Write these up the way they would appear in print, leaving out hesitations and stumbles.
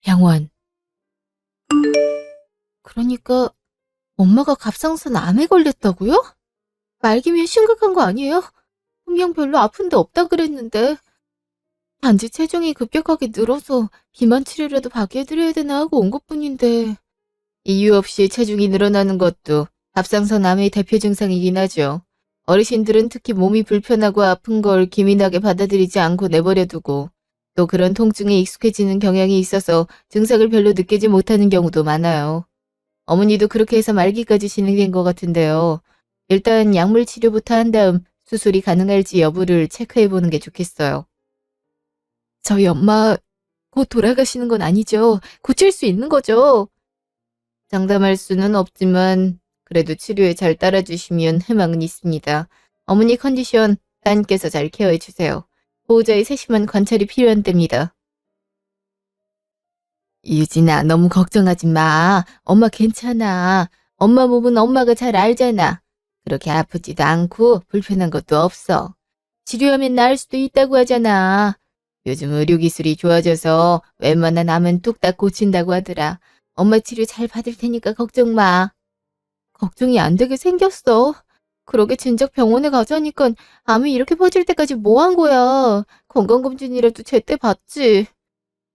병원. 그러니까 엄마가 갑상선 암에 걸렸다고요? 말기면 심각한 거 아니에요? 분명 별로 아픈 데 없다 그랬는데. 단지 체중이 급격하게 늘어서 비만 치료라도 받게 해드려야 되나 하고 온 것뿐인데. 이유 없이 체중이 늘어나는 것도 갑상선 암의 대표 증상이긴 하죠. 어르신들은 특히 몸이 불편하고 아픈 걸 기민하게 받아들이지 않고 내버려두고 또 그런 통증에 익숙해지는 경향이 있어서 증상을 별로 느끼지 못하는 경우도 많아요. 어머니도 그렇게 해서 말기까지 진행된 것 같은데요. 일단 약물 치료부터 한 다음 수술이 가능할지 여부를 체크해 보는 게 좋겠어요. 저희 엄마 곧 돌아가시는 건 아니죠? 고칠 수 있는 거죠? 장담할 수는 없지만 그래도 치료에 잘 따라주시면 희망은 있습니다. 어머니 컨디션 따님께서 잘 케어해 주세요. 보호자의 세심한 관찰이 필요한 때입니다. 유진아, 너무 걱정하지 마. 엄마 괜찮아. 엄마 몸은 엄마가 잘 알잖아. 그렇게 아프지도 않고 불편한 것도 없어. 치료하면 나을 수도 있다고 하잖아. 요즘 의료기술이 좋아져서 웬만한 암은 뚝딱 고친다고 하더라. 엄마 치료 잘 받을 테니까 걱정 마. 걱정이 안 되게 생겼어. 그러게 진작 병원에 가자니까 암이 이렇게 퍼질 때까지 뭐 한 거야. 건강검진이라도 제때 받지.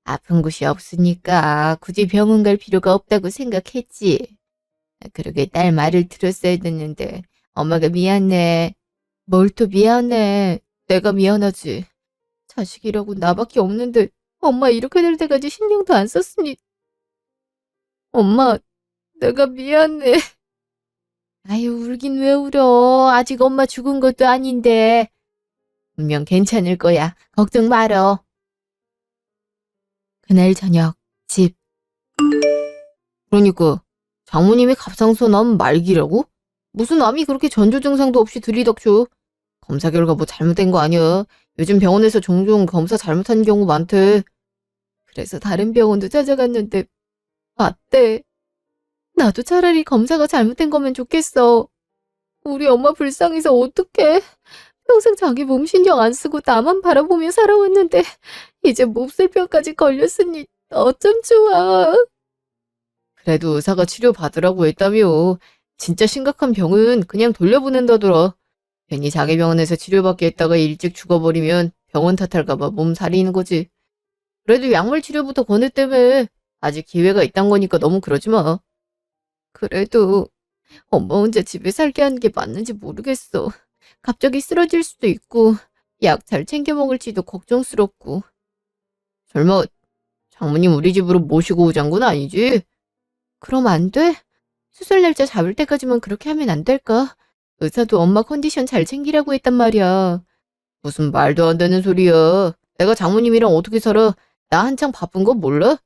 아픈 곳이 없으니까 굳이 병원 갈 필요가 없다고 생각했지. 그러게 딸 말을 들었어야 됐는데 엄마가 미안해. 뭘 또 미안해. 내가 미안하지. 자식이라고 나밖에 없는데 엄마 이렇게 될 때까지 신경도 안 썼으니. 엄마, 내가 미안해. 아유, 울긴 왜 울어. 아직 엄마 죽은 것도 아닌데. 분명 괜찮을 거야. 걱정 말어. 그날 저녁, 집. 그러니까 장모님이 갑상선 암 말기라고? 무슨 암이 그렇게 전조 증상도 없이 들이닥쳐? 검사 결과 뭐 잘못된 거 아니야? 요즘 병원에서 종종 검사 잘못한 경우 많대. 그래서 다른 병원도 찾아갔는데 맞대. 나도 차라리 검사가 잘못된 거면 좋겠어. 우리 엄마 불쌍해서 어떡해. 평생 자기 몸 신경 안 쓰고 나만 바라보며 살아왔는데 이제 몹쓸병까지 걸렸으니 어쩜 좋아. 그래도 의사가 치료받으라고 했다며. 진짜 심각한 병은 그냥 돌려보낸다더라. 괜히 자기 병원에서 치료받게 했다가 일찍 죽어버리면 병원 탓할까봐 몸살이는 거지. 그래도 약물 치료부터 권했다며. 아직 기회가 있단 거니까 너무 그러지 마. 그래도 엄마 혼자 집에 살게 하는 게 맞는지 모르겠어. 갑자기 쓰러질 수도 있고 약 잘 챙겨 먹을지도 걱정스럽고. 설마 장모님 우리 집으로 모시고 오잔 건 아니지? 그럼 안 돼? 수술 날짜 잡을 때까지만 그렇게 하면 안 될까? 의사도 엄마 컨디션 잘 챙기라고 했단 말이야. 무슨 말도 안 되는 소리야. 내가 장모님이랑 어떻게 살아? 나 한창 바쁜 거 몰라?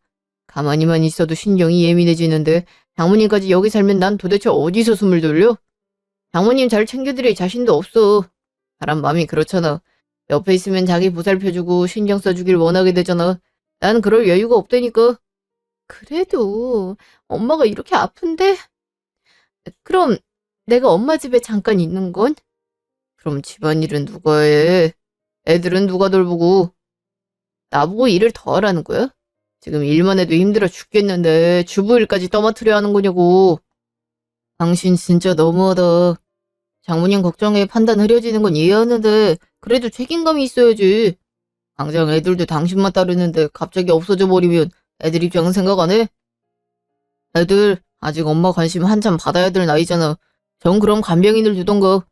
가만히만 있어도 신경이 예민해지는데 장모님까지 여기 살면 난 도대체 어디서 숨을 돌려? 장모님 잘 챙겨드릴 자신도 없어. 사람 마음이 그렇잖아. 옆에 있으면 자기 보살펴주고 신경 써주길 원하게 되잖아. 난 그럴 여유가 없다니까. 그래도 엄마가 이렇게 아픈데? 그럼 내가 엄마 집에 잠깐 있는 건? 그럼 집안일은 누가 해? 애들은 누가 돌보고? 나보고 일을 더 하라는 거야? 지금 일만 해도 힘들어 죽겠는데 주부일까지 떠맡으려 하는 거냐고. 당신 진짜 너무하다. 장모님 걱정에 판단 흐려지는 건 이해하는데 그래도 책임감이 있어야지. 당장 애들도 당신만 따르는데 갑자기 없어져 버리면 애들 입장은 생각 안 해? 애들 아직 엄마 관심 한참 받아야 될 나이잖아. 전 그럼 간병인을 두던가.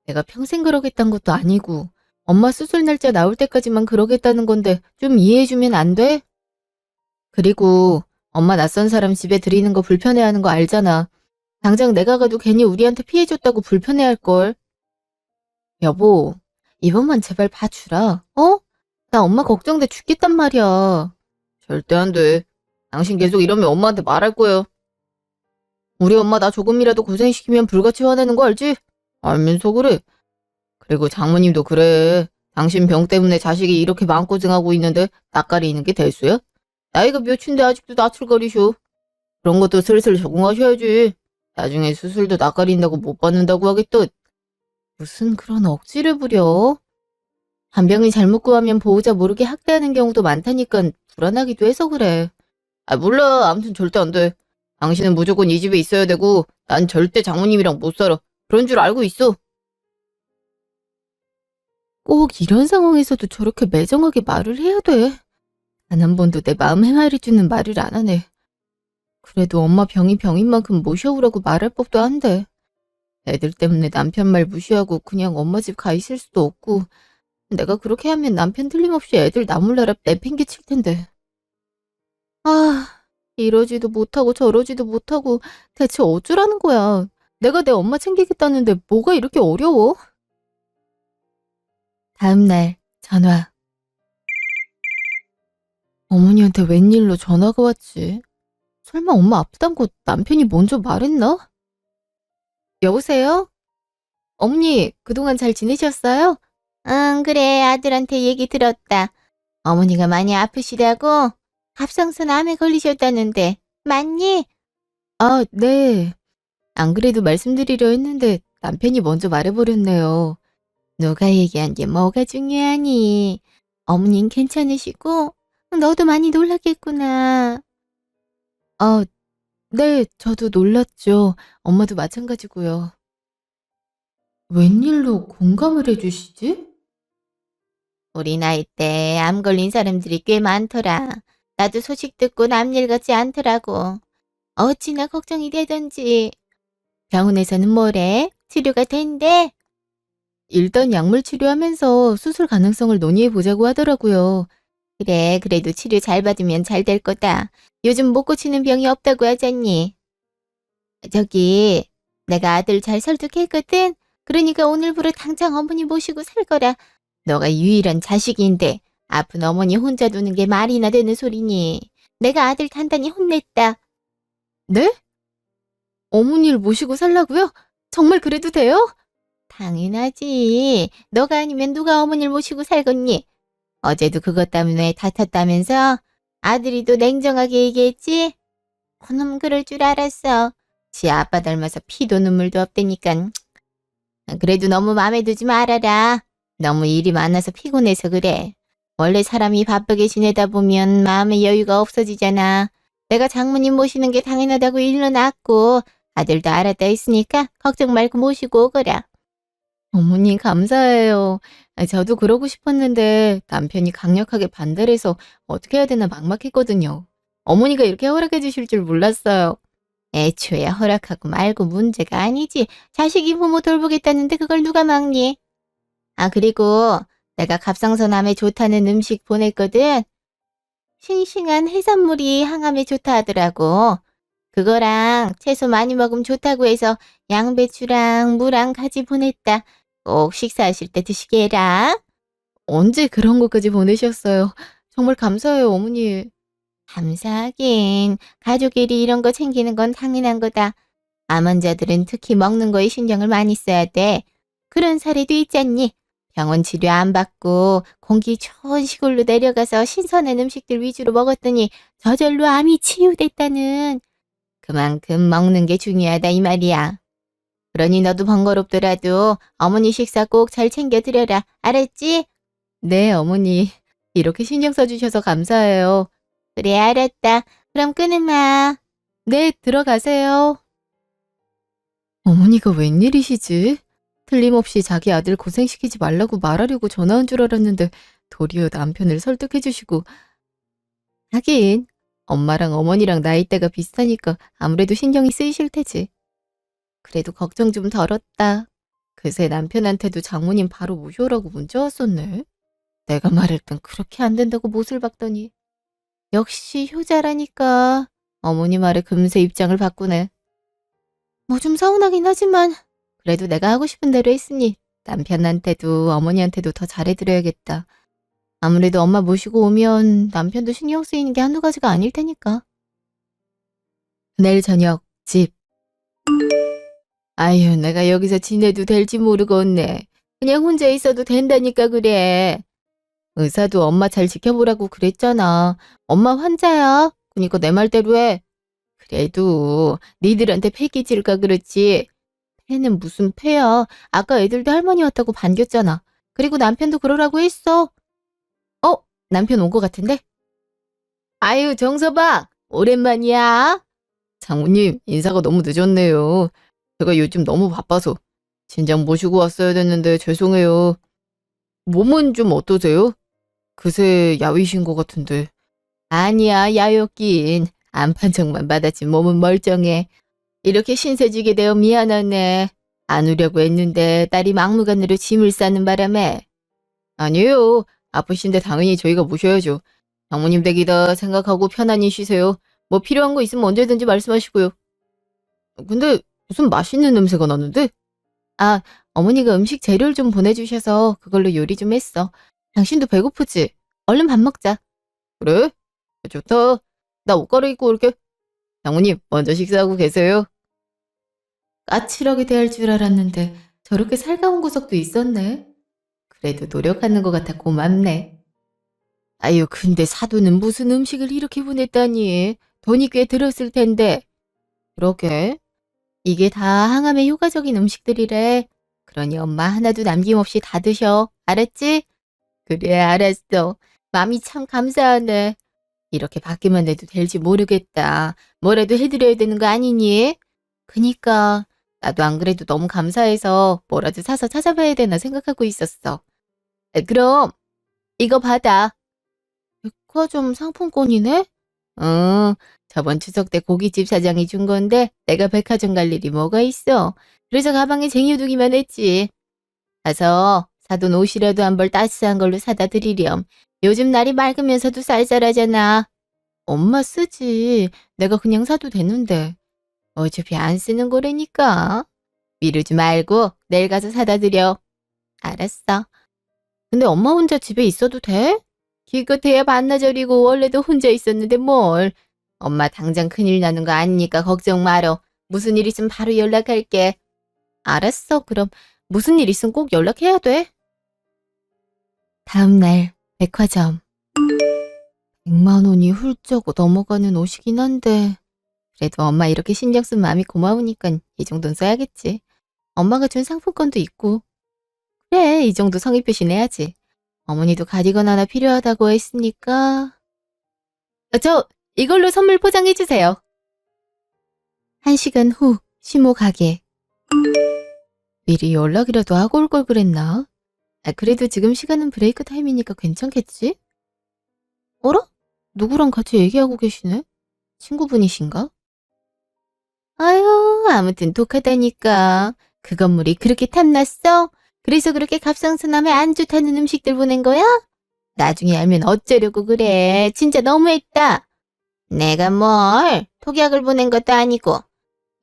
내가 평생 그러겠다는 것도 아니고 엄마 수술 날짜 나올 때까지만 그러겠다는 건데 좀 이해해주면 안 돼? 그리고 엄마 낯선 사람 집에 들이는 거 불편해하는 거 알잖아. 당장 내가 가도 괜히 우리한테 피해줬다고 불편해할걸. 여보, 이번만 제발 봐주라. 어? 나 엄마 걱정돼 죽겠단 말이야. 절대 안 돼. 당신 계속 이러면 엄마한테 말할 거야. 우리 엄마 나 조금이라도 고생시키면 불같이 화내는 거 알지? 알면서 그래. 그리고 장모님도 그래. 당신 병 때문에 자식이 이렇게 마음고생하고 있는데 낯가리는 게 대수야? 나이가 몇인데 아직도 낯을가리셔. 그런 것도 슬슬 적응하셔야지. 나중에 수술도 낯가린다고 못 받는다고 하겠다. 무슨 그런 억지를 부려? 간병인 잘못 구하면 보호자 모르게 학대하는 경우도 많다니까 불안하기도 해서 그래. 몰라. 아무튼 절대 안 돼. 당신은 무조건 이 집에 있어야 되고 난 절대 장모님이랑 못 살아. 그런 줄 알고 있어. 꼭 이런 상황에서도 저렇게 매정하게 말을 해야 돼. 단 한 번도 내 마음 헤아려주는 말을 안 하네. 그래도 엄마 병이 병인 만큼 모셔오라고 말할 법도 한데. 애들 때문에 남편 말 무시하고 그냥 엄마 집 가 있을 수도 없고, 내가 그렇게 하면 남편 틀림없이 애들 나몰라라 내팽개칠 텐데. 아, 이러지도 못하고 저러지도 못하고 대체 어쩌라는 거야. 내가 내 엄마 챙기겠다는데 뭐가 이렇게 어려워? 다음 날 전화. 어머니한테 웬일로 전화가 왔지? 설마 엄마 아프단 거 남편이 먼저 말했나? 여보세요? 어머니, 그동안 잘 지내셨어요? 응, 그래. 아들한테 얘기 들었다. 어머니가 많이 아프시다고? 갑상선 암에 걸리셨다는데, 맞니? 아, 네. 안 그래도 말씀드리려 했는데 남편이 먼저 말해버렸네요. 누가 얘기한 게 뭐가 중요하니? 어머님 괜찮으시고? 너도 많이 놀랐겠구나. 아, 네, 저도 놀랐죠. 엄마도 마찬가지고요. 웬일로 공감을 해주시지? 우리 나이 때 암 걸린 사람들이 꽤 많더라. 나도 소식 듣고 남일 같지 않더라고. 어찌나 걱정이 되던지. 병원에서는 뭐래? 치료가 된대? 일단 약물 치료하면서 수술 가능성을 논의해 보자고 하더라고요. 그래, 그래도 치료 잘 받으면 잘 될 거다. 요즘 못 고치는 병이 없다고 하잖니. 저기, 내가 아들 잘 설득했거든? 그러니까 오늘부로 당장 어머니 모시고 살 거라. 너가 유일한 자식인데 아픈 어머니 혼자 두는 게 말이나 되는 소리니. 내가 아들 단단히 혼냈다. 네? 어머니를 모시고 살라고요? 정말 그래도 돼요? 당연하지. 너가 아니면 누가 어머니를 모시고 살겠니? 어제도 그것 때문에 다퉜다면서? 아들이 또 냉정하게 얘기했지? 그놈 그럴 줄 알았어. 지 아빠 닮아서 피도 눈물도 없다니깐. 그래도 너무 마음에 두지 말아라. 너무 일이 많아서 피곤해서 그래. 원래 사람이 바쁘게 지내다 보면 마음의 여유가 없어지잖아. 내가 장모님 모시는 게 당연하다고 일러놨고 아들도 알았다 했으니까 걱정 말고 모시고 오거라. 어머니 감사해요. 저도 그러고 싶었는데 남편이 강력하게 반대를 해서 어떻게 해야 되나 막막했거든요. 어머니가 이렇게 허락해 주실 줄 몰랐어요. 애초에 허락하고 말고 문제가 아니지. 자식이 부모 돌보겠다는데 그걸 누가 막니? 아, 그리고 내가 갑상선암에 좋다는 음식 보냈거든. 싱싱한 해산물이 항암에 좋다 하더라고. 그거랑 채소 많이 먹으면 좋다고 해서 양배추랑 무랑 같이 보냈다. 꼭 식사하실 때 드시게 해라. 언제 그런 것까지 보내셨어요? 정말 감사해요, 어머니. 감사하긴. 가족끼리 이런 거 챙기는 건 당연한 거다. 암 환자들은 특히 먹는 거에 신경을 많이 써야 돼. 그런 사례도 있잖니. 병원 치료 안 받고 공기 좋은 시골로 내려가서 신선한 음식들 위주로 먹었더니 저절로 암이 치유됐다는. 그만큼 먹는 게 중요하다 이 말이야. 그러니 너도 번거롭더라도 어머니 식사 꼭 잘 챙겨 드려라. 알았지? 네, 어머니. 이렇게 신경 써주셔서 감사해요. 그래, 알았다. 그럼 끊으마. 네, 들어가세요. 어머니가 웬일이시지? 틀림없이 자기 아들 고생시키지 말라고 말하려고 전화 온 줄 알았는데 도리어 남편을 설득해주시고. 하긴 엄마랑 어머니랑 나이대가 비슷하니까 아무래도 신경이 쓰이실 테지. 그래도 걱정 좀 덜었다. 그새 남편한테도 장모님 바로 모셔오라고 문자 왔었네. 내가 말할 땐 그렇게 안 된다고 못을 박더니. 역시 효자라니까. 어머니 말에 금세 입장을 바꾸네. 뭐 좀 서운하긴 하지만 그래도 내가 하고 싶은 대로 했으니 남편한테도 어머니한테도 더 잘해드려야겠다. 아무래도 엄마 모시고 오면 남편도 신경 쓰이는 게 한두 가지가 아닐 테니까. 내일 저녁 집. 아유, 내가 여기서 지내도 될지 모르겠네. 그냥 혼자 있어도 된다니까 그래. 의사도 엄마 잘 지켜보라고 그랬잖아. 엄마 환자야. 그니까 내 말대로 해. 그래도 니들한테 패기질까 그렇지. 패는 무슨 패야. 아까 애들도 할머니 왔다고 반겼잖아. 그리고 남편도 그러라고 했어. 남편 온 것 같은데? 아유, 정서방. 오랜만이야. 장모님, 인사가 너무 늦었네요. 제가 요즘 너무 바빠서 진작 모시고 왔어야 됐는데 죄송해요. 몸은 좀 어떠세요? 그새 야위신 것 같은데. 아니야, 야였긴. 안판정만 받았지 몸은 멀쩡해. 이렇게 신세지게 되어 미안하네. 안 오려고 했는데 딸이 막무가내로 짐을 싸는 바람에. 아니에요. 아프신데 당연히 저희가 모셔야죠. 장모님 댁이다 생각하고 편안히 쉬세요. 뭐 필요한 거 있으면 언제든지 말씀하시고요. 근데 무슨 맛있는 냄새가 나는데? 아, 어머니가 음식 재료를 좀 보내주셔서 그걸로 요리 좀 했어. 당신도 배고프지? 얼른 밥 먹자. 그래? 좋다. 나 옷 갈아입고 올게. 장모님, 먼저 식사하고 계세요. 까칠하게 대할 줄 알았는데 저렇게 살가운 구석도 있었네. 그래도 노력하는 것 같아 고맙네. 아유, 근데 사돈은 무슨 음식을 이렇게 보냈다니. 돈이 꽤 들었을 텐데. 그러게. 이게 다 항암에 효과적인 음식들이래. 그러니 엄마 하나도 남김없이 다 드셔. 알았지? 그래, 알았어. 마음이 참 감사하네. 이렇게 받기만 해도 될지 모르겠다. 뭐라도 해드려야 되는 거 아니니? 그니까 나도 안 그래도 너무 감사해서 뭐라도 사서 찾아봐야 되나 생각하고 있었어. 그럼 이거 받아. 백화점 상품권이네? 응, 저번 추석 때 고깃집 사장이 준 건데 내가 백화점 갈 일이 뭐가 있어. 그래서 가방에 쟁여두기만 했지. 가서 사돈 옷이라도 한 벌 따스한 걸로 사다 드리렴. 요즘 날이 맑으면서도 쌀쌀하잖아. 엄마 쓰지. 내가 그냥 사도 되는데. 어차피 안 쓰는 거라니까. 미루지 말고 내일 가서 사다 드려. 알았어. 근데 엄마 혼자 집에 있어도 돼? 기껏해야 반나절이고 원래도 혼자 있었는데 뭘. 엄마 당장 큰일 나는 거 아니니까 걱정 말어. 무슨 일 있으면 바로 연락할게. 알았어. 그럼 무슨 일 있으면 꼭 연락해야 돼. 다음 날 백화점. 100만 원이 훌쩍 넘어가는 옷이긴 한데 그래도 엄마 이렇게 신경 쓴 마음이 고마우니까 이 정도는 써야겠지. 엄마가 준 상품권도 있고. 그래, 이 정도 성의 표시내야지. 어머니도 가디건 하나 필요하다고 했으니까. 이걸로 선물 포장해주세요. 1시간 후, 시모 가게. 미리 연락이라도 하고 올 걸 그랬나? 그래도 지금 시간은 브레이크 타임이니까 괜찮겠지? 어라? 누구랑 같이 얘기하고 계시네? 친구분이신가? 아유, 아무튼 독하다니까. 그 건물이 그렇게 탐났어? 그래서 그렇게 갑상선암에 안 좋다는 음식들 보낸 거야? 나중에 알면 어쩌려고 그래. 진짜 너무했다. 내가 뭘 독약을 보낸 것도 아니고.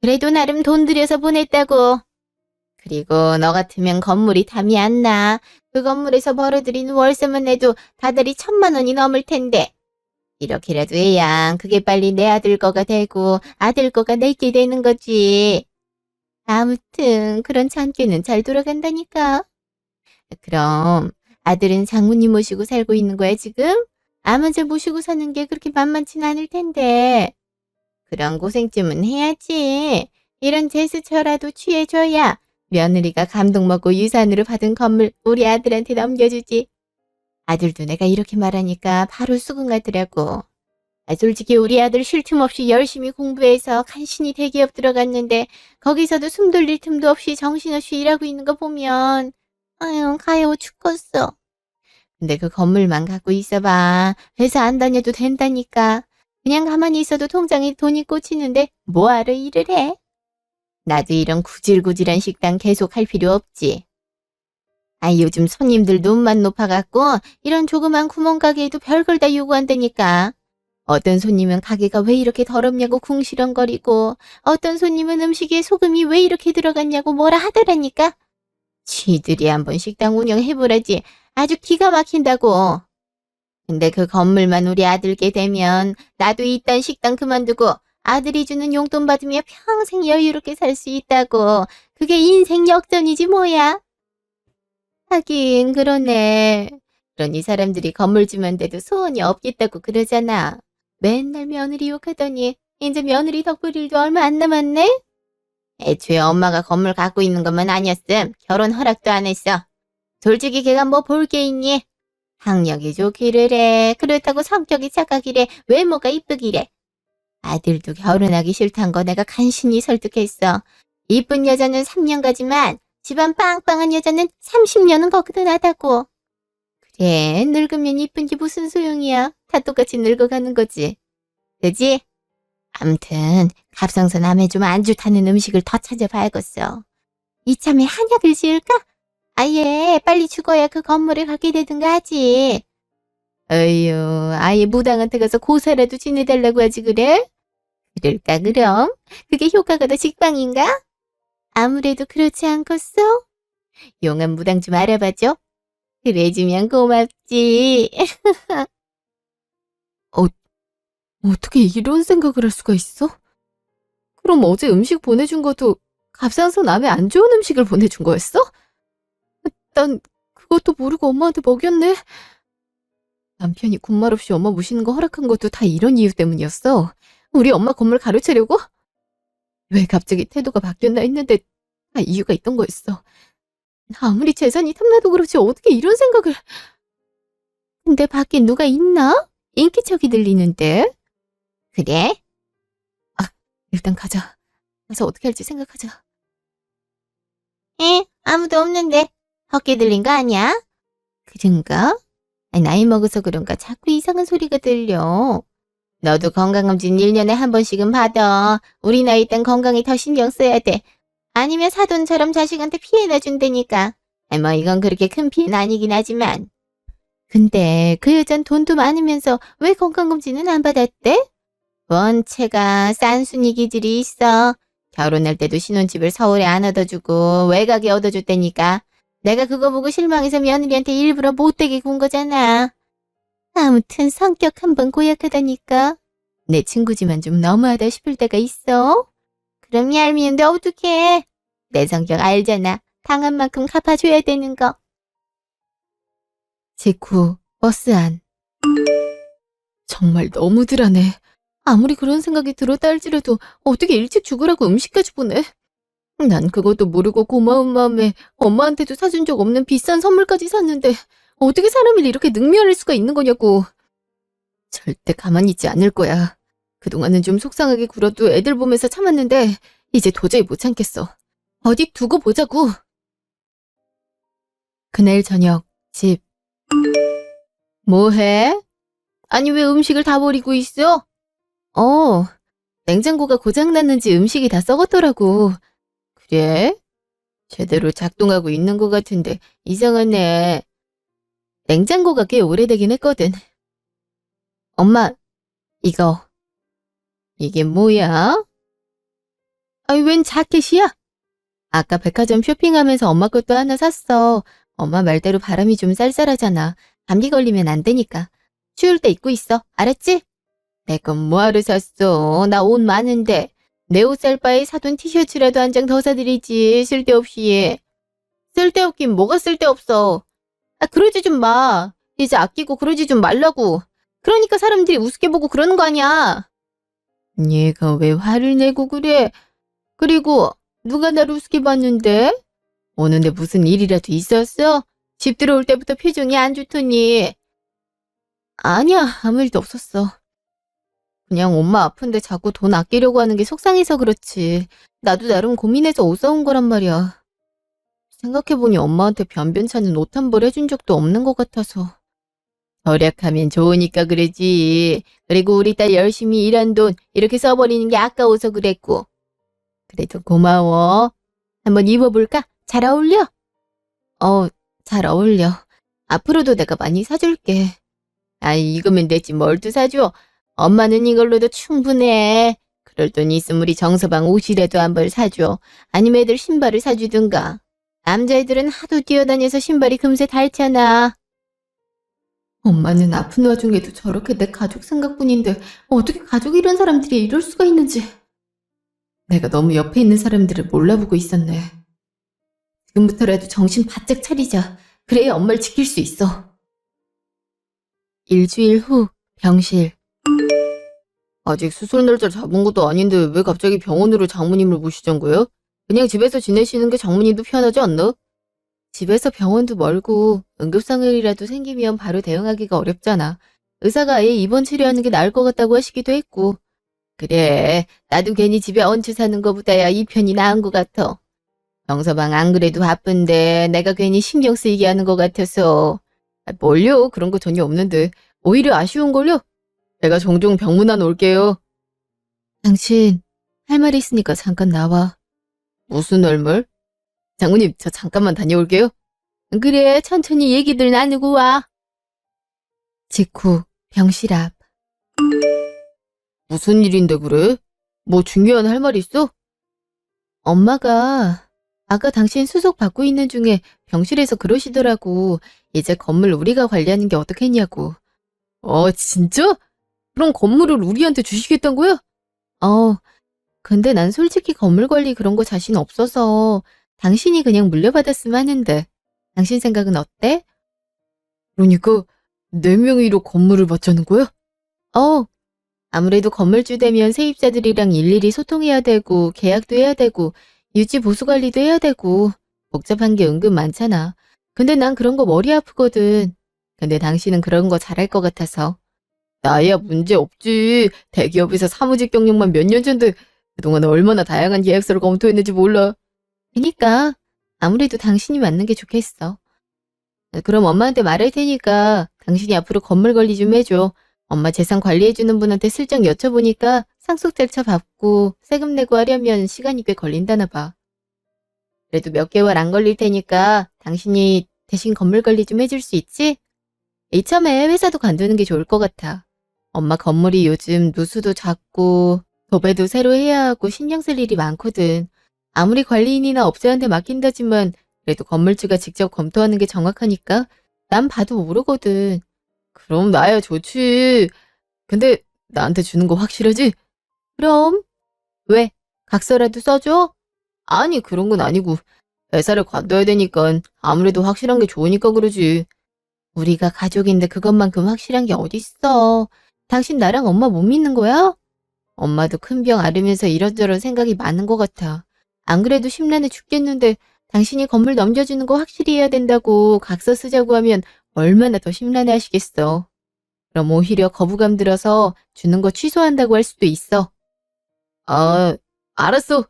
그래도 나름 돈 들여서 보냈다고. 그리고 너 같으면 건물이 탐이 안 나. 그 건물에서 벌어들이는 월세만 내도 다달이 1,000만 원이 넘을 텐데. 이렇게라도 해야 그게 빨리 내 아들 거가 되고 아들 거가 내게 되는 거지. 아무튼 그런 참깨는 잘 돌아간다니까. 그럼 아들은 장모님 모시고 살고 있는 거야 지금? 아무제 모시고 사는 게 그렇게 만만치 않을 텐데. 그런 고생쯤은 해야지. 이런 제스처라도 취해줘야 며느리가 감동 먹고 유산으로 받은 건물 우리 아들한테 넘겨주지. 아들도 내가 이렇게 말하니까 바로 수긍하더라고. 솔직히 우리 아들 쉴 틈 없이 열심히 공부해서 간신히 대기업 들어갔는데 거기서도 숨 돌릴 틈도 없이 정신없이 일하고 있는 거 보면 아유 가여워 죽겠어. 근데 그 건물만 갖고 있어봐. 회사 안 다녀도 된다니까. 그냥 가만히 있어도 통장에 돈이 꽂히는데 뭐하러 일을 해? 나도 이런 구질구질한 식당 계속 할 필요 없지. 요즘 손님들 눈만 높아갖고 이런 조그만 구멍가게에도 별걸 다 요구한다니까. 어떤 손님은 가게가 왜 이렇게 더럽냐고 궁시렁거리고 어떤 손님은 음식에 소금이 왜 이렇게 들어갔냐고 뭐라 하더라니까. 쥐들이 한번 식당 운영해보라지 아주 기가 막힌다고. 근데 그 건물만 우리 아들께 되면 나도 이딴 식당 그만두고 아들이 주는 용돈 받으며 평생 여유롭게 살 수 있다고. 그게 인생 역전이지 뭐야. 하긴 그러네. 그러니 사람들이 건물주만 돼도 소원이 없겠다고 그러잖아. 맨날 며느리 욕하더니 이제 며느리 덕볼 일도 얼마 안 남았네? 애초에 엄마가 건물 갖고 있는 것만 아니었음 결혼 허락도 안 했어. 솔직히 걔가 뭐 볼 게 있니? 학력이 좋기를 해. 그렇다고 성격이 착하기래. 외모가 이쁘기래. 아들도 결혼하기 싫단 거 내가 간신히 설득했어. 이쁜 여자는 3년 가지만 집안 빵빵한 여자는 30년은 거기도 하다고. 그래, 늙으면 이쁜 게 무슨 소용이야. 다 똑같이 늙어가는 거지. 그지? 암튼 갑상선 암에 좀 안 좋다는 음식을 더 찾아봐야겠어. 이참에 한약을 지을까? 아예 빨리 죽어야 그 건물에 가게 되든가 하지. 어휴, 아예 무당한테 가서 고사라도 지내달라고 하지 그래? 그럴까 그럼? 그게 효과가 더 직방인가? 아무래도 그렇지 않겠어? 용한 무당 좀 알아봐줘. 그래주면 고맙지. 어떻게 이런 생각을 할 수가 있어? 그럼 어제 음식 보내준 것도 갑상선 암에 안 좋은 음식을 보내준 거였어? 난 그것도 모르고 엄마한테 먹였네. 남편이 군말 없이 엄마 모시는 거 허락한 것도 다 이런 이유 때문이었어. 우리 엄마 건물 가로채려고? 왜 갑자기 태도가 바뀌었나 했는데 다 이유가 있던 거였어. 아무리 재산이 탐나도 그렇지 어떻게 이런 생각을... 근데 밖에 누가 있나? 인기척이 들리는데. 그래? 일단 가자. 가서 어떻게 할지 생각하자. 아무도 없는데. 헛개 들린 거 아니야? 그런가? 나이 먹어서 그런가 자꾸 이상한 소리가 들려. 너도 건강검진 1년에 한 번씩은 받아. 우리 나이 땐 건강에 더 신경 써야 돼. 아니면 사돈처럼 자식한테 피해나 준다니까. 뭐 이건 그렇게 큰 피해는 아니긴 하지만. 근데 그 여잔 돈도 많으면서 왜 건강검진은 안 받았대? 원체가 싼순이 기질이 있어. 결혼할 때도 신혼집을 서울에 안 얻어주고 외곽에 얻어줬다니까. 내가 그거 보고 실망해서 며느리한테 일부러 못되게 군 거잖아. 아무튼 성격 한번 고약하다니까. 내 친구지만 좀 너무하다 싶을 때가 있어. 그럼 얄미운데 어떡해. 내 성격 알잖아. 당한 만큼 갚아줘야 되는 거. 직후 버스 안. 정말 너무들하네. 아무리 그런 생각이 들었다 할지라도 어떻게 일찍 죽으라고 음식까지 보내. 난 그것도 모르고 고마운 마음에 엄마한테도 사준 적 없는 비싼 선물까지 샀는데 어떻게 사람을 이렇게 능멸할 수가 있는 거냐고. 절대 가만히 있지 않을 거야. 그동안은 좀 속상하게 굴어도 애들 보면서 참았는데 이제 도저히 못 참겠어. 어디 두고 보자고. 그날 저녁 집. 뭐해? 아니 왜 음식을 다 버리고 있어? 냉장고가 고장났는지 음식이 다 썩었더라고. 그래? 제대로 작동하고 있는 것 같은데 이상하네. 냉장고가 꽤 오래되긴 했거든. 엄마, 이게 뭐야? 아이, 웬 자켓이야? 아까 백화점 쇼핑하면서 엄마 것도 하나 샀어. 엄마 말대로 바람이 좀 쌀쌀하잖아. 감기 걸리면 안 되니까. 추울 때 입고 있어. 알았지? 내 건 뭐하러 샀어? 나 옷 많은데. 내 옷 살 바에 사돈 티셔츠라도 한 장 더 사드리지. 쓸데없이. 쓸데없긴 뭐가 쓸데없어. 그러지 좀 마. 이제 아끼고 그러지 좀 말라고. 그러니까 사람들이 우습게 보고 그러는 거 아니야. 얘가 왜 화를 내고 그래? 그리고 누가 나를 우습게 봤는데? 오는데 무슨 일이라도 있었어? 집 들어올 때부터 표정이 안 좋더니. 아니야, 아무 일도 없었어. 그냥 엄마 아픈데 자꾸 돈 아끼려고 하는 게 속상해서 그렇지. 나도 나름 고민해서 옷 사온 거란 말이야. 생각해보니 엄마한테 변변찮은 옷 한 벌 해준 적도 없는 것 같아서. 절약하면 좋으니까 그러지. 그리고 우리 딸 열심히 일한 돈 이렇게 써버리는 게 아까워서 그랬고. 그래도 고마워. 한번 입어볼까? 잘 어울려? 잘 어울려. 앞으로도 내가 많이 사줄게. 이거면 되지 뭘 또 사줘. 엄마는 이걸로도 충분해. 그럴 돈 있으면 우리 정서방 옷이라도 한 벌 사줘. 아니면 애들 신발을 사주든가. 남자애들은 하도 뛰어다녀서 신발이 금세 닳잖아. 엄마는 아픈 와중에도 저렇게 내 가족 생각뿐인데 어떻게 가족이 이런 사람들이 이럴 수가 있는지. 내가 너무 옆에 있는 사람들을 몰라보고 있었네. 지금부터라도 정신 바짝 차리자. 그래야 엄마를 지킬 수 있어. 일주일 후 병실. 아직 수술 날짜 잡은 것도 아닌데 왜 갑자기 병원으로 장모님을 모시던 거예요? 그냥 집에서 지내시는 게 장모님도 편하지 않나? 집에서 병원도 멀고 응급상황이라도 생기면 바로 대응하기가 어렵잖아. 의사가 아예 입원 치료하는 게 나을 것 같다고 하시기도 했고. 그래, 나도 괜히 집에 얹혀 사는 거보다야 이 편이 나은 것 같아. 정서방 안 그래도 바쁜데 내가 괜히 신경 쓰이게 하는 것 같아서. 뭘요? 그런 거 전혀 없는데. 오히려 아쉬운걸요? 제가 종종 병문안 올게요. 당신, 할 말이 있으니까 잠깐 나와. 무슨 얼물? 장모님, 저 잠깐만 다녀올게요. 그래, 천천히 얘기들 나누고 와. 직후, 병실 앞. 무슨 일인데 그래? 뭐 중요한 할 말 있어? 엄마가 아까 당신 수속 받고 있는 중에 병실에서 그러시더라고. 이제 건물 우리가 관리하는 게 어떻겠냐고. 진짜? 그럼 건물을 우리한테 주시겠다는 거야? 근데 난 솔직히 건물 관리 그런 거 자신 없어서 당신이 그냥 물려받았으면 하는데. 당신 생각은 어때? 그러니까 내 명의로 건물을 받자는 거야? 아무래도 건물주 되면 세입자들이랑 일일이 소통해야 되고 계약도 해야 되고 유지 보수 관리도 해야 되고 복잡한 게 은근 많잖아. 근데 난 그런 거 머리 아프거든. 근데 당신은 그런 거 잘할 것 같아서. 나야 문제 없지. 대기업에서 사무직 경력만 몇 년 전인데 그동안 얼마나 다양한 계약서를 검토했는지 몰라. 그니까 아무래도 당신이 맞는 게 좋겠어. 그럼 엄마한테 말할 테니까 당신이 앞으로 건물 관리 좀 해줘. 엄마 재산 관리해주는 분한테 슬쩍 여쭤보니까 상속 절차 밟고 세금 내고 하려면 시간이 꽤 걸린다나 봐. 그래도 몇 개월 안 걸릴 테니까 당신이 대신 건물 관리 좀 해줄 수 있지? 이참에 회사도 관두는 게 좋을 것 같아. 엄마 건물이 요즘 누수도 잦고 도배도 새로 해야 하고 신경 쓸 일이 많거든. 아무리 관리인이나 업자한테 맡긴다지만 그래도 건물주가 직접 검토하는 게 정확하니까 난 봐도 모르거든. 그럼 나야 좋지. 근데 나한테 주는 거 확실하지? 그럼. 왜? 각서라도 써줘? 아니, 그런 건 아니고 회사를 관둬야 되니까 아무래도 확실한 게 좋으니까 그러지. 우리가 가족인데 그것만큼 확실한 게 어딨어. 당신 나랑 엄마 못 믿는 거야? 엄마도 큰 병 앓으면서 이런저런 생각이 많은 것 같아. 안 그래도 심란해 죽겠는데 당신이 건물 넘겨주는 거 확실히 해야 된다고 각서 쓰자고 하면 얼마나 더 심란해 하시겠어. 그럼 오히려 거부감 들어서 주는 거 취소한다고 할 수도 있어. 알았어.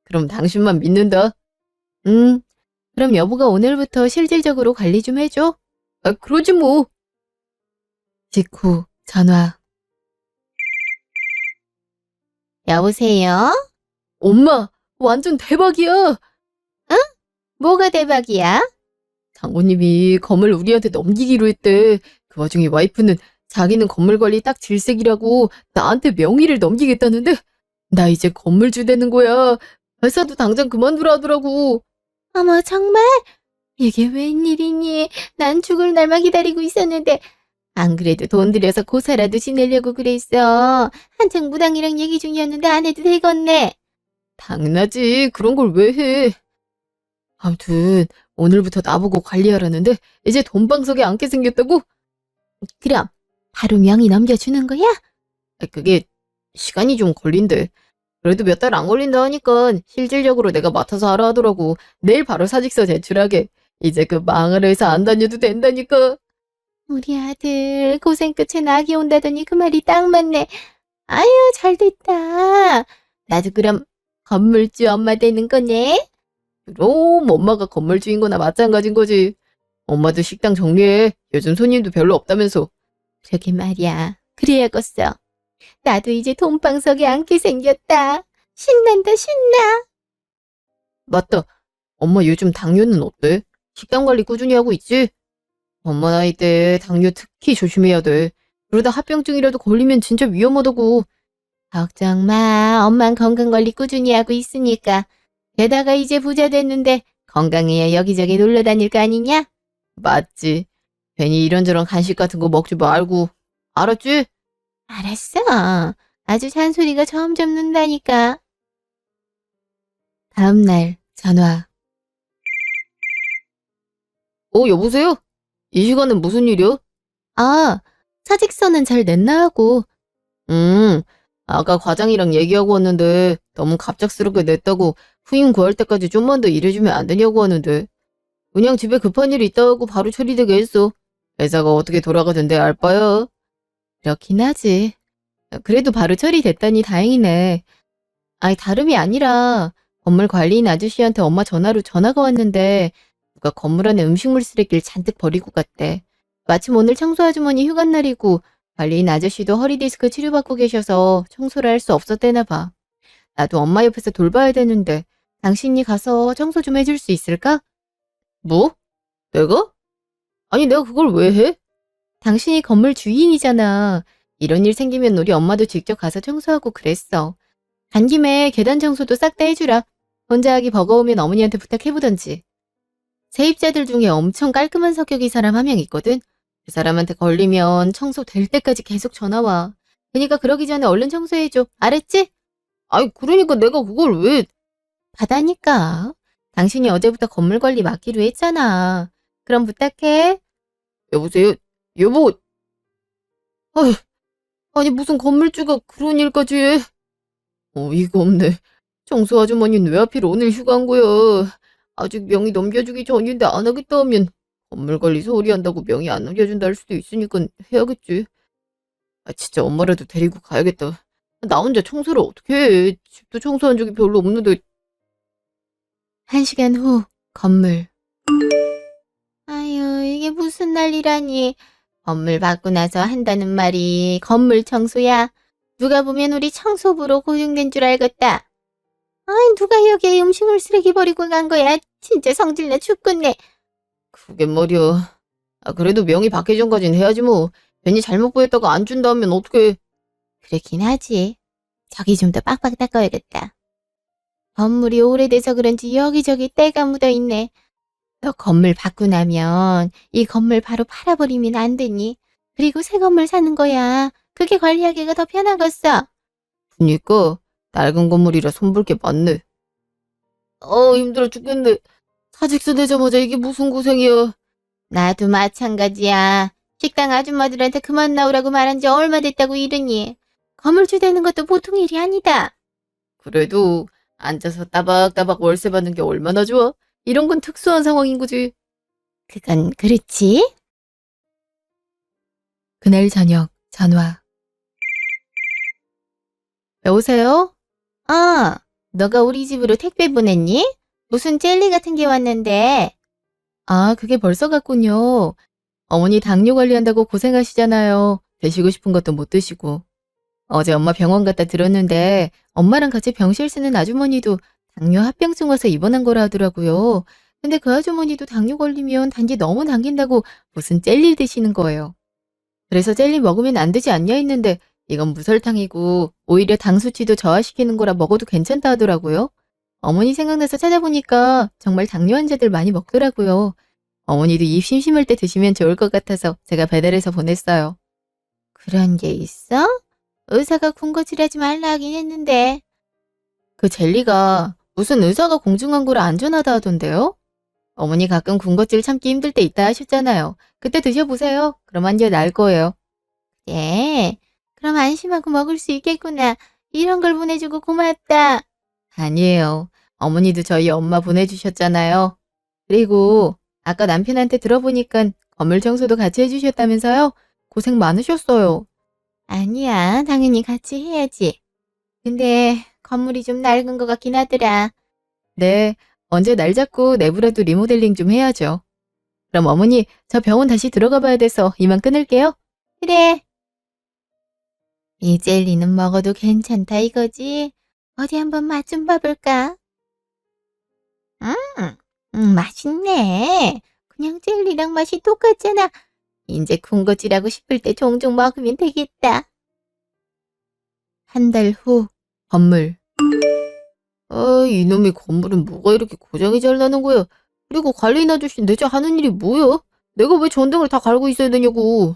그럼 당신만 믿는다. 그럼 여보가 오늘부터 실질적으로 관리 좀 해줘. 그러지 뭐. 직후 전화. 여보세요? 엄마, 완전 대박이야. 뭐가 대박이야? 장모님이 건물 우리한테 넘기기로 했대. 그 와중에 와이프는 자기는 건물 관리 딱 질색이라고 나한테 명의를 넘기겠다는데 나 이제 건물주 되는 거야. 회사도 당장 그만두라 하더라고. 어머, 정말? 이게 웬일이니? 난 죽을 날만 기다리고 있었는데. 안 그래도 돈 들여서 고사라도 지내려고 그랬어. 한창 무당이랑 얘기 중이었는데 안 해도 되겠네. 당연하지. 그런 걸 왜 해. 아무튼 오늘부터 나보고 관리하라는데 이제 돈방석에 앉게 생겼다고? 그럼 바로 명의 넘겨주는 거야? 그게 시간이 좀 걸린대. 그래도 몇 달 안 걸린다 하니까 실질적으로 내가 맡아서 하라 하더라고. 내일 바로 사직서 제출하게. 이제 그 망할 회사 안 다녀도 된다니까. 우리 아들 고생 끝에 낙이 온다더니 그 말이 딱 맞네. 아유, 잘됐다. 나도 그럼 건물주 엄마 되는 거네? 그럼 엄마가 건물주인 거나 마찬가지인 거지. 엄마도 식당 정리해. 요즘 손님도 별로 없다면서. 그러게 말이야. 그래야겠어. 나도 이제 돈방석에 앉게 생겼다. 신난다, 신나. 맞다. 엄마 요즘 당뇨는 어때? 식단 관리 꾸준히 하고 있지? 엄마 나이 때 당뇨 특히 조심해야 돼. 그러다 합병증이라도 걸리면 진짜 위험하다고. 걱정 마. 엄만 건강관리 꾸준히 하고 있으니까. 게다가 이제 부자 됐는데 건강해야 여기저기 놀러 다닐 거 아니냐? 맞지. 괜히 이런저런 간식 같은 거 먹지 말고. 알았지? 알았어. 아주 잔소리가 점점 는다니까. 다음 날 전화. 여보세요? 이 시간은 무슨 일이야? 사직서는 잘 냈나 하고. 아까 과장이랑 얘기하고 왔는데 너무 갑작스럽게 냈다고 후임 구할 때까지 좀만 더 일해주면 안 되냐고 하는데. 그냥 집에 급한 일이 있다 하고 바로 처리되게 했어. 회사가 어떻게 돌아가던데 알 바야. 그렇긴 하지. 그래도 바로 처리됐다니 다행이네. 아니, 다름이 아니라 건물 관리인 아저씨한테 엄마 전화로 전화가 왔는데 누가 건물 안에 음식물 쓰레기를 잔뜩 버리고 갔대. 마침 오늘 청소 아주머니 휴관날이고 관리인 아저씨도 허리디스크 치료받고 계셔서 청소를 할 수 없었대나 봐. 나도 엄마 옆에서 돌봐야 되는데 당신이 가서 청소 좀 해줄 수 있을까? 뭐? 내가? 아니, 내가 그걸 왜 해? 당신이 건물 주인이잖아. 이런 일 생기면 우리 엄마도 직접 가서 청소하고 그랬어. 간 김에 계단 청소도 싹 다 해주라. 혼자 하기 버거우면 어머니한테 부탁해보던지. 세입자들 중에 엄청 깔끔한 성격이 사람 한 명 있거든. 그 사람한테 걸리면 청소 될 때까지 계속 전화 와. 그러니까 그러기 전에 얼른 청소해줘. 알았지? 아이, 그러니까 내가 그걸 왜... 받아니까. 당신이 어제부터 건물 관리 맡기로 했잖아. 그럼 부탁해. 여보세요? 여보. 아이, 아니 무슨 건물주가 그런 일까지 해. 어이가 없네. 청소 아주머니는 왜 하필 오늘 휴가한 거야. 아직 명의 넘겨주기 전인데 안 하겠다 하면 건물관리 소홀히 한다고 명의 안 넘겨준다 할 수도 있으니까 해야겠지. 아 진짜 엄마라도 데리고 가야겠다. 나 혼자 청소를 어떻게 해. 집도 청소한 적이 별로 없는데. 1시간 후 건물. 아유, 이게 무슨 난리라니. 건물 받고 나서 한다는 말이 건물 청소야. 누가 보면 우리 청소부로 고용된 줄 알겠다. 아이, 누가 여기에 음식물 쓰레기 버리고 간 거야. 진짜 성질나 죽겠네. 그게 말이야. 아 그래도 명의 받기 전까진 해야지 뭐. 괜히 잘못 보였다가 안 준다 하면 어떡해. 그렇긴 하지. 저기 좀 더 빡빡 닦아야겠다. 건물이 오래돼서 그런지 여기저기 때가 묻어있네. 너 건물 받고 나면 이 건물 바로 팔아버리면 안 되니? 그리고 새 건물 사는 거야. 그게 관리하기가 더 편하겠어. 그니까 낡은 건물이라 손볼 게 많네. 힘들어 죽겠네. 사직서 내자마자 이게 무슨 고생이야. 나도 마찬가지야. 식당 아줌마들한테 그만 나오라고 말한 지 얼마 됐다고 이러니. 건물주 되는 것도 보통 일이 아니다. 그래도 앉아서 따박따박 월세 받는 게 얼마나 좋아. 이런 건 특수한 상황인 거지. 그건 그렇지. 그날 저녁 전화. 여보세요? 너가 우리 집으로 택배 보냈니? 무슨 젤리 같은 게 왔는데. 아, 그게 벌써 갔군요. 어머니 당뇨 관리한다고 고생하시잖아요. 드시고 싶은 것도 못 드시고. 어제 엄마 병원 갔다 들었는데 엄마랑 같이 병실 쓰는 아주머니도 당뇨 합병증 와서 입원한 거라 하더라고요. 근데 그 아주머니도 당뇨 걸리면 단지 너무 당긴다고 무슨 젤리 드시는 거예요. 그래서 젤리 먹으면 안 되지 않냐 했는데 이건 무설탕이고 오히려 당 수치도 저하시키는 거라 먹어도 괜찮다 하더라고요. 어머니 생각나서 찾아보니까 정말 당뇨 환자들 많이 먹더라고요. 어머니도 입 심심할 때 드시면 좋을 것 같아서 제가 배달해서 보냈어요. 그런 게 있어? 의사가 군것질하지 말라 하긴 했는데. 그 젤리가 무슨 의사가 공증한 거라 안전하다 하던데요? 어머니 가끔 군것질 참기 힘들 때 있다 하셨잖아요. 그때 드셔보세요. 그럼 한결 나을 거예요. 예, 그럼 안심하고 먹을 수 있겠구나. 이런 걸 보내주고 고맙다. 아니에요. 어머니도 저희 엄마 보내주셨잖아요. 그리고 아까 남편한테 들어보니까 건물 청소도 같이 해주셨다면서요? 고생 많으셨어요. 아니야, 당연히 같이 해야지. 근데 건물이 좀 낡은 것 같긴 하더라. 네, 언제 날 잡고 내부라도 리모델링 좀 해야죠. 그럼 어머니, 저 병원 다시 들어가 봐야 돼서 이만 끊을게요. 그래. 이 젤리는 먹어도 괜찮다 이거지? 어디 한번 맛 좀 봐볼까? 맛있네. 그냥 젤리랑 맛이 똑같잖아. 이제 군것질하고 싶을 때 종종 먹으면 되겠다. 한 달 후, 건물. 이놈의 건물은 뭐가 이렇게 고장이 잘 나는 거야? 그리고 관리인 아저씨 내자 하는 일이 뭐야? 내가 왜 전등을 다 갈고 있어야 되냐고.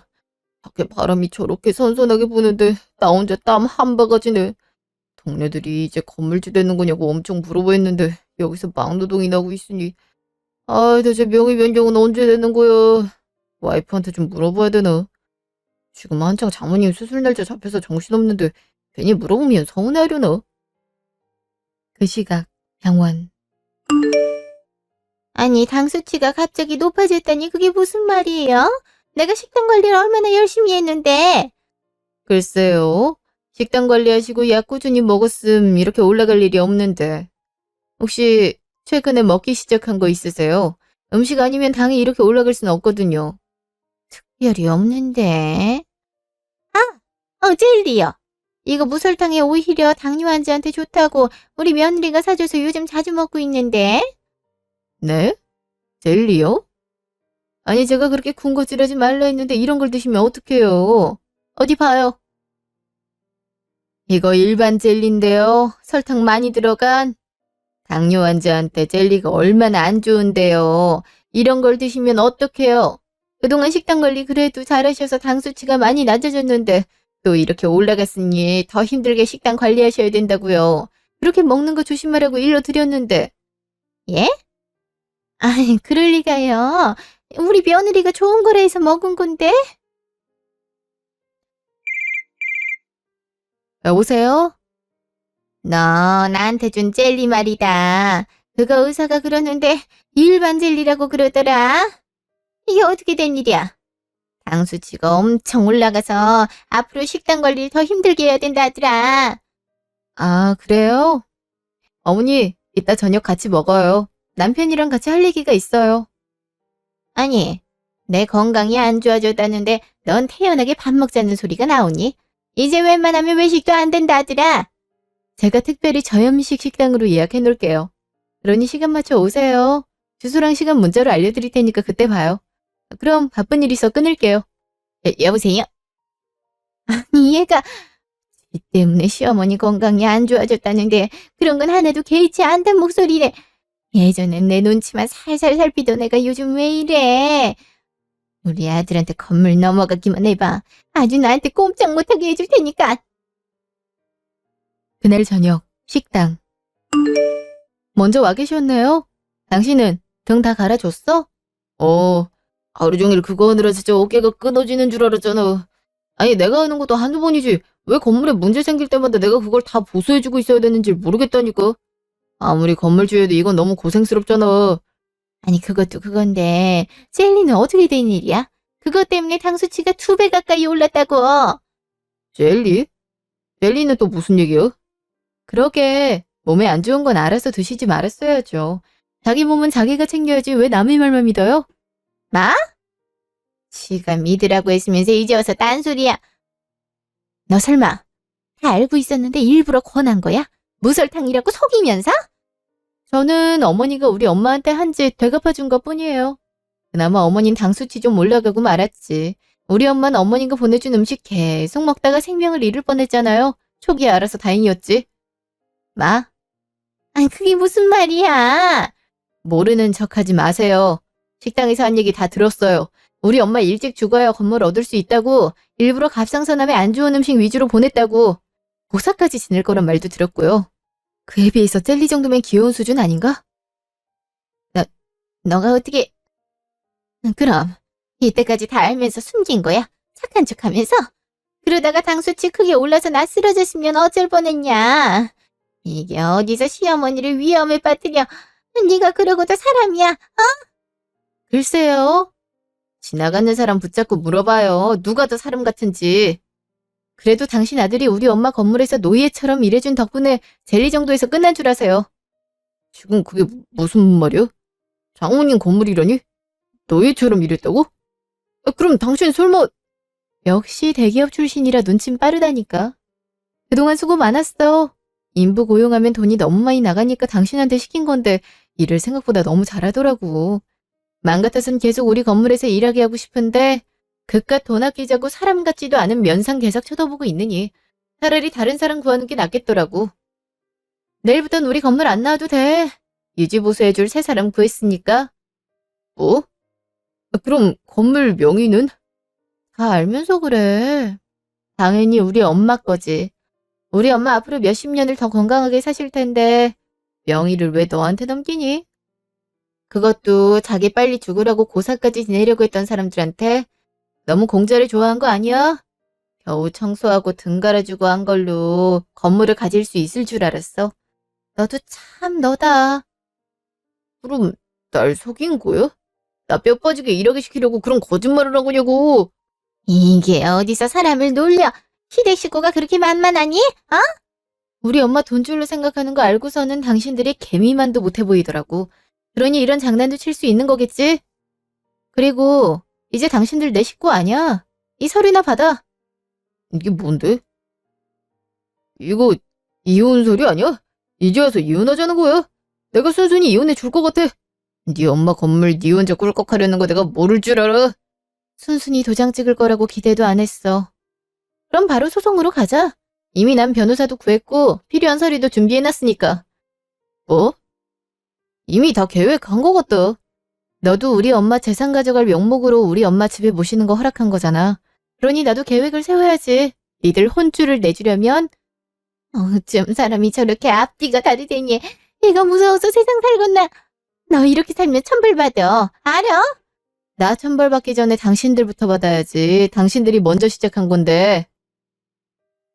밖에 바람이 저렇게 선선하게 부는데 나 혼자 땀 한 바가지네. 동네들이 이제 건물주 되는 거냐고 엄청 물어보했는데 여기서 막노동이 나고 있으니 대체 명의 변경은 언제 되는 거야? 와이프한테 좀 물어봐야 되나? 지금 한창 장모님 수술 날짜 잡혀서 정신없는데 괜히 물어보면 서운해하려나? 그 시각 병원. 아니, 당 수치가 갑자기 높아졌다니 그게 무슨 말이에요? 내가 식단 관리를 얼마나 열심히 했는데. 글쎄요. 식단 관리하시고 약 꾸준히 먹었음 이렇게 올라갈 일이 없는데. 혹시 최근에 먹기 시작한 거 있으세요? 음식 아니면 당이 이렇게 올라갈 순 없거든요. 특별히 없는데. 젤리요. 이거 무설탕에 오히려 당뇨 환자한테 좋다고 우리 며느리가 사줘서 요즘 자주 먹고 있는데. 네? 젤리요? 아니 제가 그렇게 군것질하지 말라 했는데 이런 걸 드시면 어떡해요. 어디 봐요. 이거 일반 젤리인데요. 설탕 많이 들어간. 당뇨 환자한테 젤리가 얼마나 안 좋은데요. 이런 걸 드시면 어떡해요. 그동안 식단 관리 그래도 잘하셔서 당 수치가 많이 낮아졌는데 또 이렇게 올라갔으니 더 힘들게 식단 관리하셔야 된다고요. 그렇게 먹는 거 조심하라고 일러드렸는데. 예? 아이, 그럴 리가요. 우리 며느리가 좋은 거라 해서 먹은 건데. 여보세요? 너 나한테 준 젤리 말이다. 그거 의사가 그러는데 일반 젤리라고 그러더라. 이게 어떻게 된 일이야? 당 수치가 엄청 올라가서 앞으로 식단 관리를 더 힘들게 해야 된다 하더라. 아, 그래요? 어머니, 이따 저녁 같이 먹어요. 남편이랑 같이 할 얘기가 있어요. 아니, 내 건강이 안 좋아졌다는데 넌 태연하게 밥 먹자는 소리가 나오니? 이제 웬만하면 외식도 안 된다 하더라. 제가 특별히 저염식 식당으로 예약해 놓을게요. 그러니 시간 맞춰 오세요. 주소랑 시간 문자로 알려드릴 테니까 그때 봐요. 그럼 바쁜 일 있어 끊을게요. 여보세요? 아니, 얘가 이 때문에 시어머니 건강이 안 좋아졌다는데 그런 건 하나도 개의치 않단 목소리래. 예전엔 내 눈치만 살살 살피던 애가 요즘 왜 이래? 우리 아들한테 건물 넘어가기만 해봐. 아주 나한테 꼼짝 못하게 해줄 테니까. 그날 저녁 식당. 먼저 와 계셨네요. 당신은 등 다 갈아줬어? 하루 종일 그거 하느라 진짜 어깨가 끊어지는 줄 알았잖아. 아니 내가 하는 것도 한두 번이지 왜 건물에 문제 생길 때마다 내가 그걸 다 보수해주고 있어야 되는지 모르겠다니까. 아무리 건물주여도 이건 너무 고생스럽잖아. 아니, 그것도 그건데 젤리는 어떻게 된 일이야? 그것 때문에 당 수치가 2배 가까이 올랐다고. 젤리? 젤리는 또 무슨 얘기야? 그러게 몸에 안 좋은 건 알아서 드시지 말았어야죠. 자기 몸은 자기가 챙겨야지 왜 남의 말만 믿어요? 뭐? 지가 믿으라고 했으면서 이제 와서 딴소리야. 너 설마 다 알고 있었는데 일부러 권한 거야? 무설탕이라고 속이면서? 저는 어머니가 우리 엄마한테 한 짓 되갚아준 것 뿐이에요. 그나마 어머닌 당 수치 좀 올라가고 말았지. 우리 엄마는 어머니가 보내준 음식 계속 먹다가 생명을 잃을 뻔했잖아요. 초기에 알아서 다행이었지. 뭐? 아니, 그게 무슨 말이야? 모르는 척하지 마세요. 식당에서 한 얘기 다 들었어요. 우리 엄마 일찍 죽어야 건물 얻을 수 있다고 일부러 갑상선암에 안 좋은 음식 위주로 보냈다고 고사까지 지낼 거란 말도 들었고요. 그에 비해서 젤리 정도면 귀여운 수준 아닌가? 너가 어떻게... 그럼 이때까지 다 알면서 숨긴 거야? 착한 척하면서? 그러다가 당 수치 크게 올라서 나 쓰러졌으면 어쩔 뻔했냐? 이게 어디서 시어머니를 위험에 빠뜨려. 네가 그러고도 사람이야? 글쎄요. 지나가는 사람 붙잡고 물어봐요. 누가 더 사람 같은지. 그래도 당신 아들이 우리 엄마 건물에서 노예처럼 일해준 덕분에 젤리 정도에서 끝난 줄 아세요. 지금 그게 무슨 말이야? 장모님 건물이라니? 노예처럼 일했다고? 그럼 당신 설마... 역시 대기업 출신이라 눈침 빠르다니까. 그동안 수고 많았어. 인부 고용하면 돈이 너무 많이 나가니까 당신한테 시킨 건데 일을 생각보다 너무 잘하더라고. 맘 같아선 계속 우리 건물에서 일하게 하고 싶은데 그깟 돈 아끼자고 사람 같지도 않은 면상 계속 쳐다보고 있느니 차라리 다른 사람 구하는 게 낫겠더라고. 내일부터는 우리 건물 안 나와도 돼. 유지보수해줄 새 사람 구했으니까. 뭐? 그럼 건물 명의는? 다 알면서 그래. 당연히 우리 엄마 거지. 우리 엄마 앞으로 몇십 년을 더 건강하게 사실 텐데 명의를 왜 너한테 넘기니? 그것도 자기 빨리 죽으라고 고사까지 지내려고 했던 사람들한테 너무 공짜를 좋아한 거 아니야? 겨우 청소하고 등 갈아주고 한 걸로 건물을 가질 수 있을 줄 알았어. 너도 참 너다. 그럼 날 속인 거야? 나 뼈 빠지게 일하게 시키려고 그런 거짓말을 한 거냐고. 이게 어디서 사람을 놀려. 시댁 식구가 그렇게 만만하니? 우리 엄마 돈줄로 생각하는 거 알고서는 당신들이 개미만도 못해 보이더라고. 그러니 이런 장난도 칠 수 있는 거겠지? 그리고 이제 당신들 내 식구 아니야. 이 서류나 받아. 이게 뭔데? 이거 이혼 서류 아니야? 이제 와서 이혼하자는 거야? 내가 순순히 이혼해 줄 것 같아. 네 엄마 건물 네 혼자 꿀꺽하려는 거 내가 모를 줄 알아? 순순히 도장 찍을 거라고 기대도 안 했어. 그럼 바로 소송으로 가자. 이미 난 변호사도 구했고 필요한 서류도 준비해놨으니까. 뭐? 이미 다 계획한 거 같다. 너도 우리 엄마 재산 가져갈 명목으로 우리 엄마 집에 모시는 거 허락한 거잖아. 그러니 나도 계획을 세워야지. 니들 혼쭐을 내주려면. 어쩜 사람이 저렇게 앞뒤가 다르대니. 얘가 무서워서 세상 살겄나. 너 이렇게 살면 천벌받아. 알아? 나 천벌받기 전에 당신들부터 받아야지. 당신들이 먼저 시작한 건데.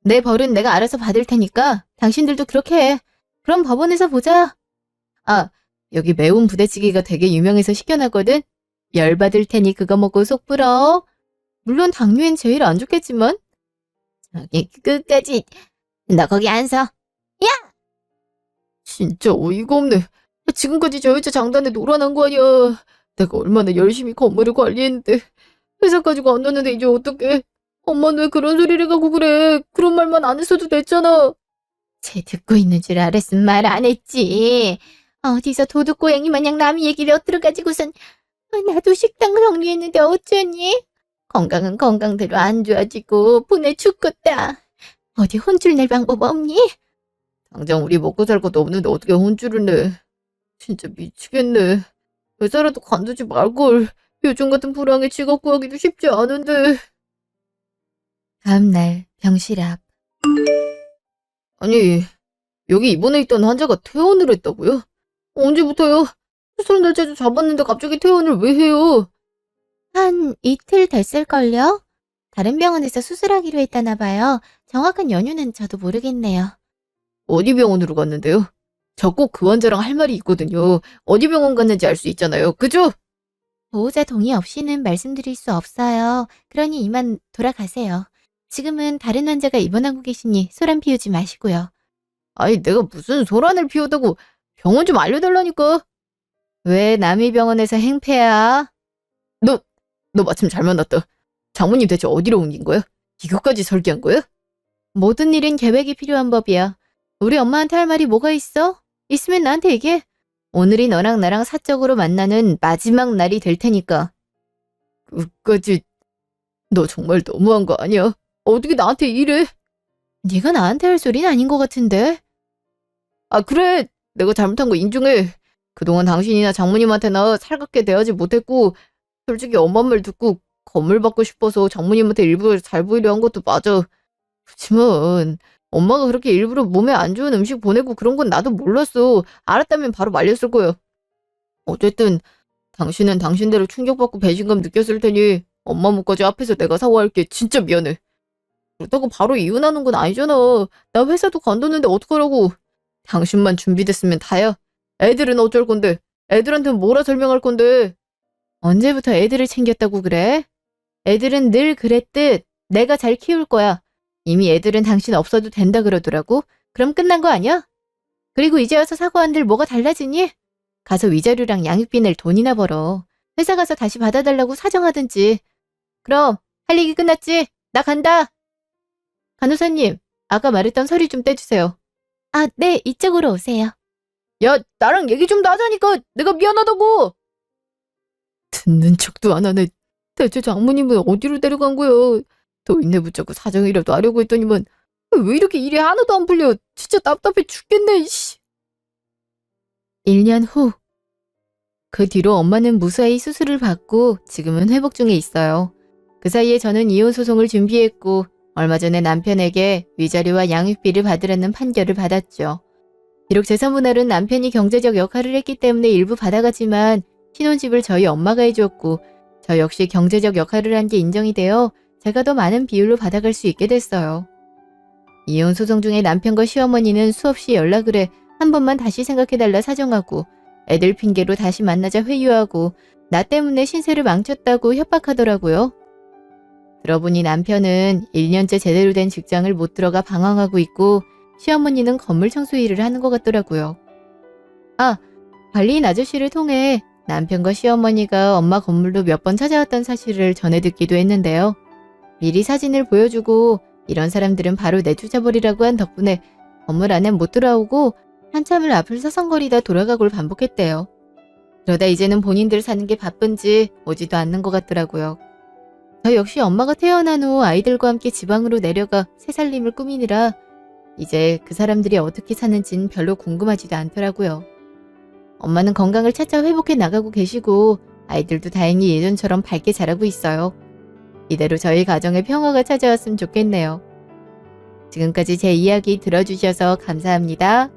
내 벌은 내가 알아서 받을 테니까 당신들도 그렇게 해. 그럼 법원에서 보자. 아, 여기 매운 부대찌개가 되게 유명해서 시켜놨거든. 열받을 테니 그거 먹고 속 풀어. 물론 당뇨엔 제일 안 좋겠지만. 저기 끝까지. 너 거기 안 서. 진짜 어이가 없네. 지금까지 저 여자 장단에 놀아난 거 아니야. 내가 얼마나 열심히 건물을 관리했는데. 회사 가지고 안 놨는데 이제 어떡해. 엄마는 왜 그런 소리를 하고 그래. 그런 말만 안 했어도 됐잖아. 쟤 듣고 있는 줄 알았으면 말 안 했지. 어디서 도둑고양이 마냥 남의 얘기를 엿들어 가지고선. 나도 식당 정리했는데 어쩌니? 건강은 건강대로 안 좋아지고 분해 죽겠다. 어디 혼쭐 낼 방법 없니? 당장 우리 먹고 살 것도 없는데 어떻게 혼쭐을 내. 진짜 미치겠네. 회사라도 관두지 말걸. 요즘 같은 불황에 직업 구하기도 쉽지 않은데. 다음날 병실 앞. 아니, 여기 입원해 있던 환자가 퇴원을 했다고요? 언제부터요? 수술 날짜도 잡았는데 갑자기 퇴원을 왜 해요? 한 이틀 됐을걸요? 다른 병원에서 수술하기로 했다나 봐요. 정확한 연유는 저도 모르겠네요. 어디 병원으로 갔는데요? 저 꼭 그 환자랑 할 말이 있거든요. 어디 병원 갔는지 알 수 있잖아요. 그죠? 보호자 동의 없이는 말씀드릴 수 없어요. 그러니 이만 돌아가세요. 지금은 다른 환자가 입원하고 계시니 소란 피우지 마시고요. 아니, 내가 무슨 소란을 피우다고. 병원 좀 알려달라니까. 왜 남의 병원에서 행패야? 너 마침 잘 만났다. 장모님 대체 어디로 옮긴 거야? 이거까지 설계한 거야? 모든 일은 계획이 필요한 법이야. 우리 엄마한테 할 말이 뭐가 있어? 있으면 나한테 얘기해. 오늘이 너랑 나랑 사적으로 만나는 마지막 날이 될 테니까. 끝까지. 너 정말 너무한 거 아니야? 어떻게 나한테 이래? 네가 나한테 할 소리는 아닌 것 같은데. 아, 그래. 내가 잘못한 거 인정해. 그동안 당신이나 장모님한테나 살갑게 대하지 못했고 솔직히 엄마 말 듣고 건물 받고 싶어서 장모님한테 일부러 잘 보이려 한 것도 맞아. 그렇지만 엄마가 그렇게 일부러 몸에 안 좋은 음식 보내고 그런 건 나도 몰랐어. 알았다면 바로 말렸을 거야. 어쨌든 당신은 당신대로 충격받고 배신감 느꼈을 테니 엄마 몫까지 앞에서 내가 사과할게. 진짜 미안해. 그렇다고 바로 이혼하는 건 아니잖아. 나 회사도 관뒀는데 어떡하라고. 당신만 준비됐으면 다야. 애들은 어쩔 건데. 애들한테는 뭐라 설명할 건데. 언제부터 애들을 챙겼다고 그래? 애들은 늘 그랬듯 내가 잘 키울 거야. 이미 애들은 당신 없어도 된다 그러더라고. 그럼 끝난 거 아니야? 그리고 이제 와서 사과한들 뭐가 달라지니? 가서 위자료랑 양육비 낼 돈이나 벌어. 회사 가서 다시 받아달라고 사정하든지. 그럼 할 얘기 끝났지? 나 간다. 간호사님, 아까 말했던 서류 좀 떼주세요. 아, 네, 이쪽으로 오세요. 야, 나랑 얘기 좀 더 하자니까. 내가 미안하다고. 듣는 척도 안 하네. 대체 장모님은 어디로 데려간 거야? 더 인내 붙잡고 사정이라도 하려고 했더니만 왜 이렇게 일이 하나도 안 풀려. 진짜 답답해 죽겠네. 씨. 1년 후. 그 뒤로 엄마는 무사히 수술을 받고 지금은 회복 중에 있어요. 그 사이에 저는 이혼 소송을 준비했고 얼마 전에 남편에게 위자료와 양육비를 받으라는 판결을 받았죠. 비록 재산분할은 남편이 경제적 역할을 했기 때문에 일부 받아가지만 신혼집을 저희 엄마가 해주었고 저 역시 경제적 역할을 한 게 인정이 되어 제가 더 많은 비율로 받아갈 수 있게 됐어요. 이혼 소송 중에 남편과 시어머니는 수없이 연락을 해 한 번만 다시 생각해달라 사정하고 애들 핑계로 다시 만나자 회유하고 나 때문에 신세를 망쳤다고 협박하더라고요. 들어보니 남편은 1년째 제대로 된 직장을 못 들어가 방황하고 있고 시어머니는 건물 청소 일을 하는 것 같더라고요. 아, 관리인 아저씨를 통해 남편과 시어머니가 엄마 건물로 몇 번 찾아왔던 사실을 전해 듣기도 했는데요. 미리 사진을 보여주고 이런 사람들은 바로 내쫓아버리라고 한 덕분에 건물 안에 못 들어오고 한참을 앞을 서성거리다 돌아가고를 반복했대요. 그러다 이제는 본인들 사는 게 바쁜지 오지도 않는 것 같더라고요. 저 역시 엄마가 태어난 후 아이들과 함께 지방으로 내려가 새살림을 꾸미느라 이제 그 사람들이 어떻게 사는진 별로 궁금하지도 않더라고요. 엄마는 건강을 차차 회복해 나가고 계시고 아이들도 다행히 예전처럼 밝게 자라고 있어요. 이대로 저희 가정에 평화가 찾아왔으면 좋겠네요. 지금까지 제 이야기 들어주셔서 감사합니다.